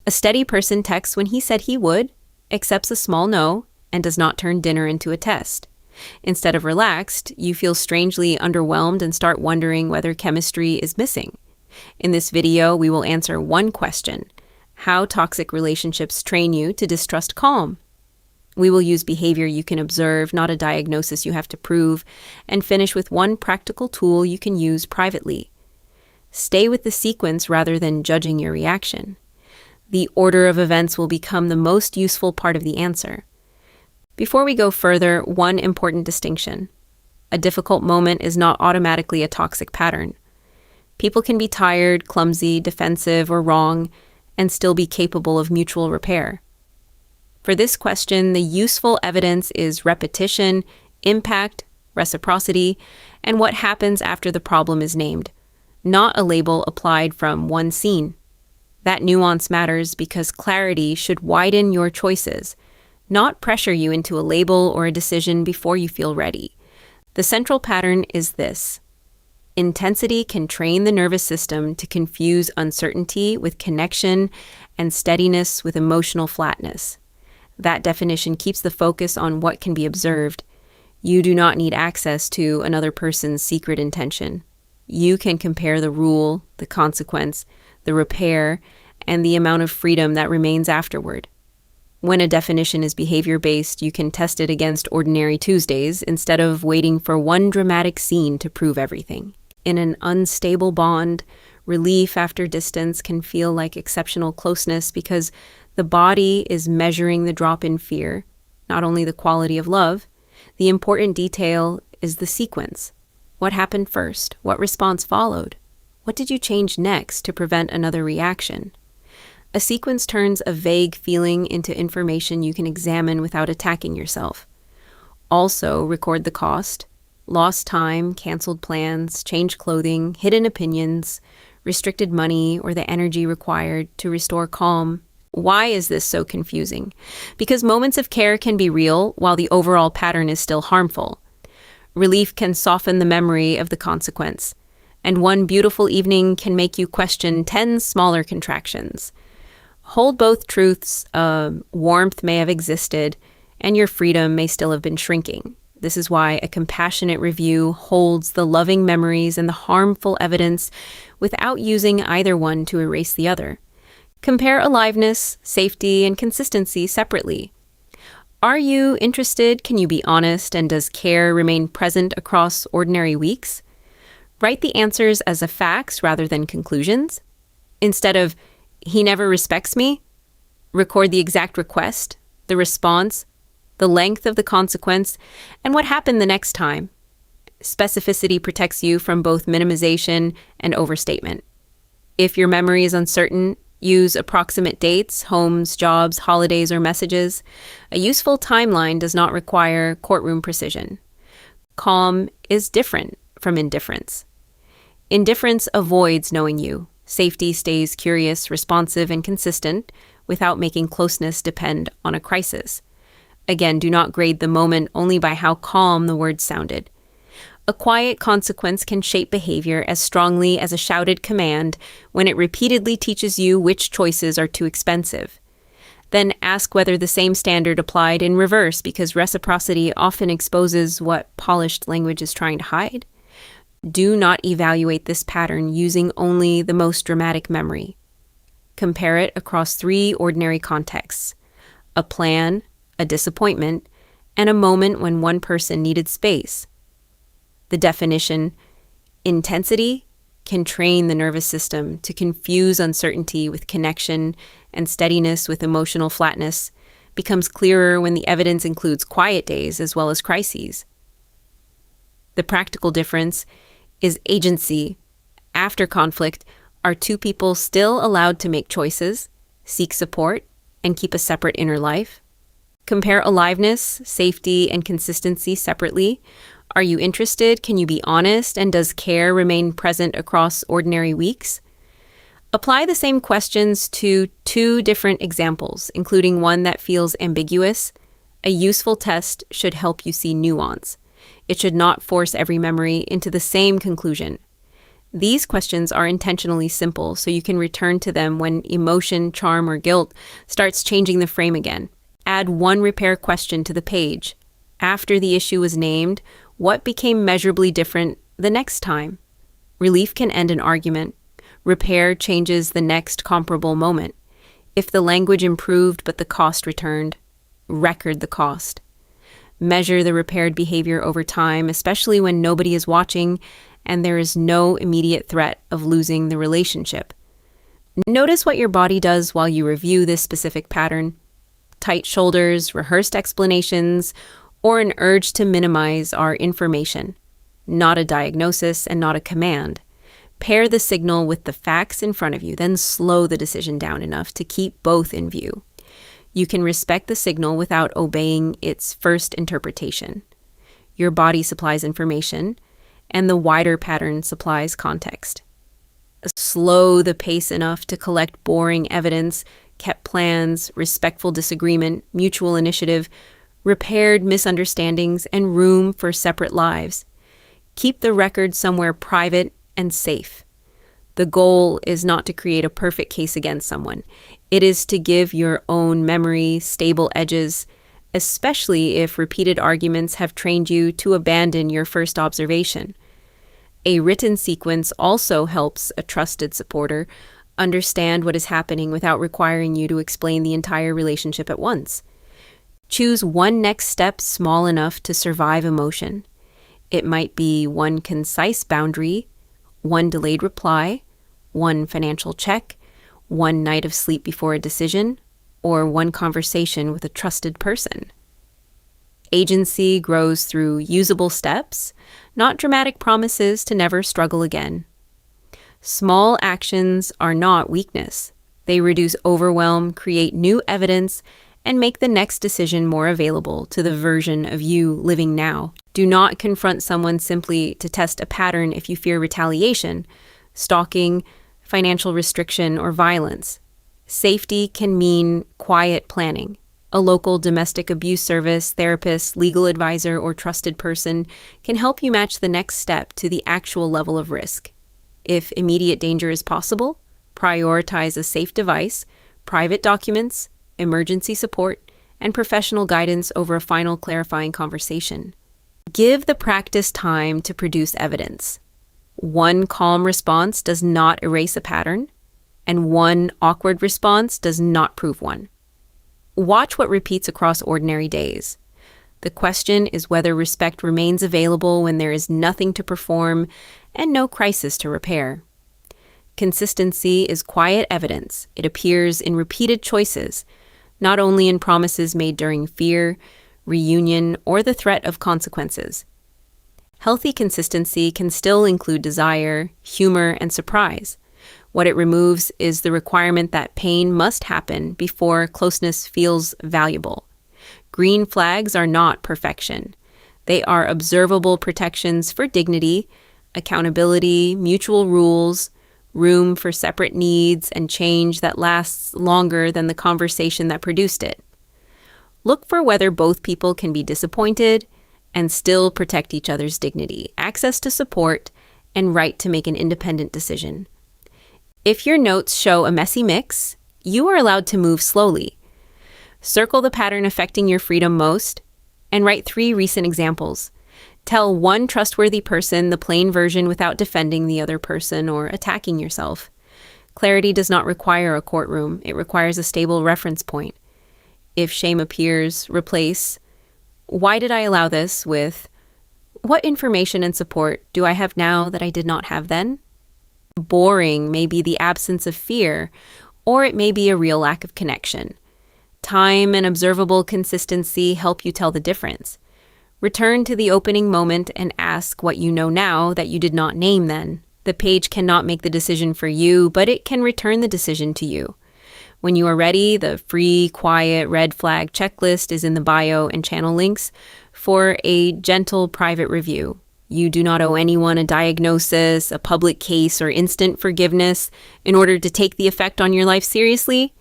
A steady person texts when he said he would, accepts a small no, and does not turn dinner into a test. Instead of relaxed, you feel strangely underwhelmed and start wondering whether chemistry is missing. In this video, we will answer one question: how toxic relationships train you to distrust calm. We will use behavior you can observe, not a diagnosis you have to prove, and finish with one practical tool you can use privately. Stay with the sequence rather than judging your reaction. The order of events will become the most useful part of the answer. Before we go further, one important distinction. A difficult moment is not automatically a toxic pattern. People can be tired, clumsy, defensive, or wrong, and still be capable of mutual repair. For this question, the useful evidence is repetition, impact, reciprocity, and what happens after the problem is named, not a label applied from one scene. That nuance matters because clarity should widen your choices, not pressure you into a label or a decision before you feel ready. The central pattern is this: intensity can train the nervous system to confuse uncertainty with connection and steadiness with emotional flatness. That definition keeps the focus on what can be observed. You do not need access to another person's secret intention. You can compare the rule, the consequence, the repair, and the amount of freedom that remains afterward. When a definition is behavior-based, you can test it against ordinary Tuesdays instead of waiting for one dramatic scene to prove everything. In an unstable bond, relief after distance can feel like exceptional closeness because the body is measuring the drop in fear, not only the quality of love. The important detail is the sequence. What happened first? What response followed? What did you change next to prevent another reaction? A sequence turns a vague feeling into information you can examine without attacking yourself. Also, record the cost: lost time, canceled plans, changed clothing, hidden opinions, restricted money, or the energy required to restore calm. Why is this so confusing? Because moments of care can be real while the overall pattern is still harmful. Relief can soften the memory of the consequence, and one beautiful evening can make you question 10 smaller contractions. Hold both truths. Warmth may have existed, and your freedom may still have been shrinking. This is why a compassionate review holds the loving memories and the harmful evidence without using either one to erase the other. Compare aliveness, safety, and consistency separately. Are you interested? Can you be honest? And does care remain present across ordinary weeks? Write the answers as a facts rather than conclusions. Instead of, "He never respects me," record the exact request, the response, the length of the consequence, and what happened the next time. Specificity protects you from both minimization and overstatement. If your memory is uncertain, use approximate dates, homes, jobs, holidays, or messages. A useful timeline does not require courtroom precision. Calm is different from indifference. Indifference avoids knowing you. Safety stays curious, responsive, and consistent without making closeness depend on a crisis. Again, do not grade the moment only by how calm the words sounded. A quiet consequence can shape behavior as strongly as a shouted command when it repeatedly teaches you which choices are too expensive. Then ask whether the same standard applied in reverse, because reciprocity often exposes what polished language is trying to hide. Do not evaluate this pattern using only the most dramatic memory. Compare it across 3 ordinary contexts: a plan, a disappointment, and a moment when one person needed space. The definition: intensity can train the nervous system to confuse uncertainty with connection and steadiness with emotional flatness, becomes clearer when the evidence includes quiet days as well as crises. The practical difference is agency. After conflict, are 2 people still allowed to make choices, seek support, and keep a separate inner life? Compare aliveness, safety, and consistency separately. Are you interested? Can you be honest? And does care remain present across ordinary weeks? Apply the same questions to 2 different examples, including one that feels ambiguous. A useful test should help you see nuance. It should not force every memory into the same conclusion. These questions are intentionally simple, so you can return to them when emotion, charm, or guilt starts changing the frame again. Add one repair question to the page. After the issue was named, what became measurably different the next time? Relief can end an argument. Repair changes the next comparable moment. If the language improved but the cost returned, record the cost. Measure the repaired behavior over time, especially when nobody is watching and there is no immediate threat of losing the relationship. Notice what your body does while you review this specific pattern. Tight shoulders, rehearsed explanations, or an urge to minimize are information, not a diagnosis and not a command. Pair the signal with the facts in front of you, then slow the decision down enough to keep both in view. You can respect the signal without obeying its first interpretation. Your body supplies information, and the wider pattern supplies context. Slow the pace enough to collect boring evidence, kept plans, respectful disagreement, mutual initiative, repaired misunderstandings, and room for separate lives. Keep the record somewhere private and safe. The goal is not to create a perfect case against someone. It is to give your own memory stable edges, especially if repeated arguments have trained you to abandon your first observation. A written sequence also helps a trusted supporter understand what is happening without requiring you to explain the entire relationship at once. Choose one next step small enough to survive emotion. It might be one concise boundary, one delayed reply, one financial check, one night of sleep before a decision, or one conversation with a trusted person. Agency grows through usable steps, not dramatic promises to never struggle again. Small actions are not weakness. They reduce overwhelm, create new evidence, and make the next decision more available to the version of you living now. Do not confront someone simply to test a pattern if you fear retaliation, stalking, financial restriction, or violence. Safety can mean quiet planning. A local domestic abuse service, therapist, legal advisor, or trusted person can help you match the next step to the actual level of risk. If immediate danger is possible, prioritize a safe device, private documents, emergency support, and professional guidance over a final clarifying conversation. Give the practice time to produce evidence. One calm response does not erase a pattern, and one awkward response does not prove one. Watch what repeats across ordinary days. The question is whether respect remains available when there is nothing to perform and no crisis to repair. Consistency is quiet evidence. It appears in repeated choices, not only in promises made during fear, reunion, or the threat of consequences. Healthy consistency can still include desire, humor, and surprise. What it removes is the requirement that pain must happen before closeness feels valuable. Green flags are not perfection. They are observable protections for dignity, accountability, mutual rules, room for separate needs, and change that lasts longer than the conversation that produced it. Look for whether both people can be disappointed and still protect each other's dignity, access to support, and right to make an independent decision. If your notes show a messy mix, you are allowed to move slowly. Circle the pattern affecting your freedom most, and write 3 recent examples. Tell one trustworthy person the plain version without defending the other person or attacking yourself. Clarity does not require a courtroom. It requires a stable reference point. If shame appears, replace, "Why did I allow this?" with, "What information and support do I have now that I did not have then?" Boring may be the absence of fear, or it may be a real lack of connection. Time and observable consistency help you tell the difference. Return to the opening moment and ask what you know now that you did not name then. The page cannot make the decision for you, but it can return the decision to you. When you are ready, the free, quiet, red flag checklist is in the bio and channel links for a gentle private review. You do not owe anyone a diagnosis, a public case, or instant forgiveness in order to take the effect on your life seriously.